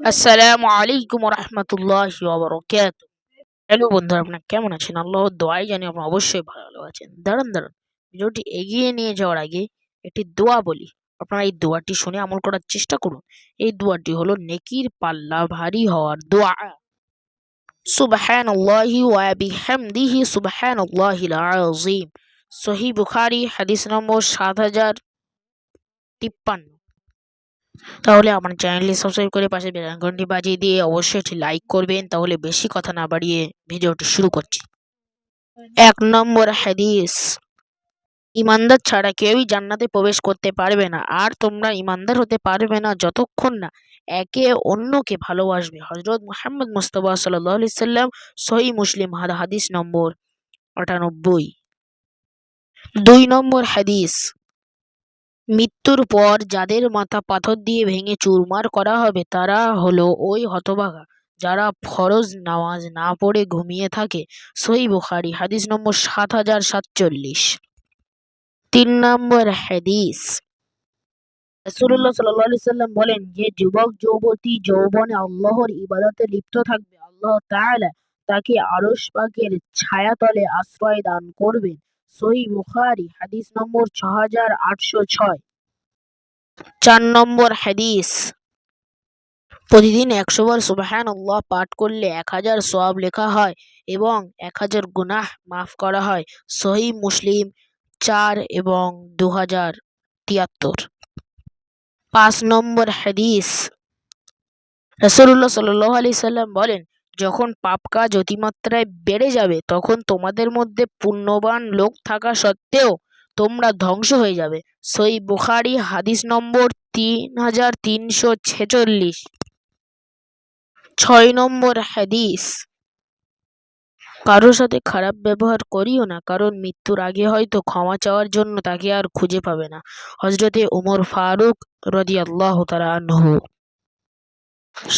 আসসালামু আলাইকুম রহমতুল্লাহি ওয়া বারাকাতুহু। হ্যালো বন্ধুরা, আপনারা কেমন আছেন? আল্লাহর দোয়ায় জানি আপনারা অবশ্যই ভালো আছেন। দাঁড়ান, ভিডিওটি এগিয়ে নিয়ে যাওয়ার আগে একটি দোয়া বলি। আপনারা এই দোয়াটি শুনে আমল করার চেষ্টা করুন। এই দোয়াটি হলো নেকির পাল্লা ভারী হওয়ার দোয়া। সুবহানাল্লাহি ওয়া বিহামদিহি সুবহানাল্লাহিল আযীম। সহিহ বুখারী হাদিস নম্বর 7053। তাহলে আমার চ্যানেলটি সাবস্ক্রাইব করে পাশে বেল আইকনটি বাজিয়ে দিয়ে অবশ্যই একটি লাইক করবেন। তাহলে বেশি কথা না বাড়িয়ে ভিডিওটি শুরু করছি। 1 নম্বর হাদিস, ইমানদার ছাড়া কেউই জান্নাতে প্রবেশ করতে পারবে না, আর তোমরা ইমানদার হতে পারবে না যতক্ষণ না একে অন্যকে ভালোবাসবে। হযরত মুহাম্মদ মুস্তাফা সাল্লাল্লাহু আলাইহি সাল্লাম, সহিহ মুসলিম হাদিস নম্বর 98। 2 নম্বর হাদিস, মৃত্যুর পর যাদের মাথা পাথর দিয়ে ভেঙে চুরমার করা হবে তারা হলো ওই হতভাগা যারা ফরজ নামাজ না পড়ে ঘুমিয়ে থাকে। সহিহ বুখারী হাদিস নম্বর 7047। 3 নম্বর হাদিস, রাসূলুল্লাহ সাল্লাল্লাহু আলাইহি সাল্লাম বলেন, যে যুবক যুবতী যৌবনে আল্লাহর ইবাদতে লিপ্ত থাকবে, আল্লাহ তাআলা তাকে আরশ পাকের ছায়াতলে আশ্রয় দান করবেন। সহিহ বুখারী হাদিস নম্বর 6806। 4 নম্বর হাদিস, প্রতিদিন 100 বার সুবহানাল্লাহ পাঠ করলে 1000 সওয়াব লেখা হয় এবং 1000 গুনাহ মাফ করা হয়। সহিহ মুসলিম 4 এবং 2073। 5 নম্বর হাদিস, রাসূলুল্লাহ সাল্লাল্লাহু আলাইহি সাল্লাম বলেন, যখন পাপ কাজ অতিমাত্রায় বেড়ে যাবে তখন তোমাদের মধ্যে পুণ্যবান লোক থাকা সত্ত্বেও তোমরা ধ্বংস হয়ে যাবে। সহিহ বুখারী হাদিস নম্বর 3346। 6 নম্বর হাদিস, কারোর সাথে খারাপ ব্যবহার করিও না, কারণ মৃত্যুর আগে হয়তো ক্ষমা চাওয়ার জন্য তাকে আর খুঁজে পাবে না। হযরতে ওমর ফারুক রাদিয়াল্লাহু তাআলা আনহু।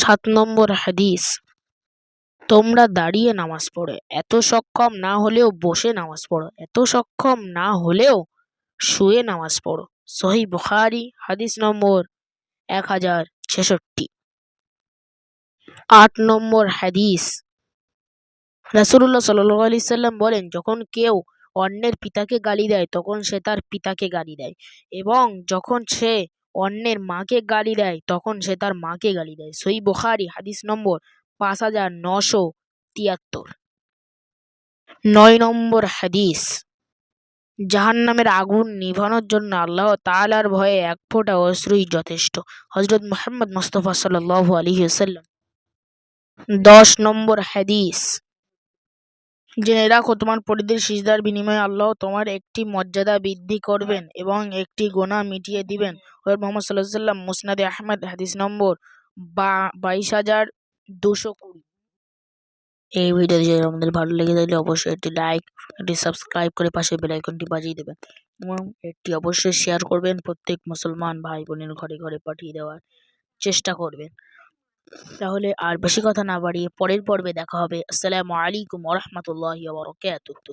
7 নম্বর হাদিস, তোমরা দাঁড়িয়ে নামাজ পড়ো, এত সক্ষম না হলেও বসে নামাজ পড়ো, এত সক্ষম না হলেও শুয়ে নামাজ পড়ো। সহিহ বুখারী হাদিস নম্বর 1066। 8 নম্বর হাদিস, রাসূলুল্লাহ সাল্লাল্লাহু আলাইহি সাল্লাম বলেন, যখন কেউ অন্যের পিতাকে গালি দেয় তখন সে তার পিতাকে গালি দেয়, এবং যখন সে অন্যের মাকে গালি দেয় তখন সে তার মাকে গালি দেয়। সহিহ বুখারী হাদিস নম্বর 5973। 9 নম্বর হাদিস, জাহান্নামের আগুন নিভানোর জন্য আল্লাহ তাআলার ভয়ে এক ফোঁটা অশ্রুই যথেষ্ট। হযরত মুহাম্মদ মুস্তাফা সাল্লাল্লাহু আলাইহি ওয়াসাল্লাম। 10 নম্বর হাদিস, জেনে রাখো, তোমার পরিদের সিজদার বিনিময়ে আল্লাহ তোমার একটি মর্যাদা বৃদ্ধি করবেন এবং একটি গুনাহ মিটিয়ে দিবেন। হযরত মুহাম্মদ সাল্লাল্লাহু আলাইহি ওয়াসাল্লাম, মুসনাদে আহমদ হাদিস নম্বর 22220। এই ভিডিওটি যদি আপনাদের ভালো লেগে থাকলে অবশ্যই একটি লাইক, একটি সাবস্ক্রাইব করে পাশে বেল আইকনটি বাজিয়ে দেবেন এবং একটি অবশ্যই শেয়ার করবেন। প্রত্যেক মুসলমান ভাই বোনের ঘরে ঘরে পাঠিয়ে দেওয়ার চেষ্টা করবেন। তাহলে আর বেশি কথা না বাড়িয়ে পরের পর্বে দেখা হবে। আসসালামু আলাইকুম ওয়া রাহমাতুল্লাহি ওয়া বারাকাতুহু।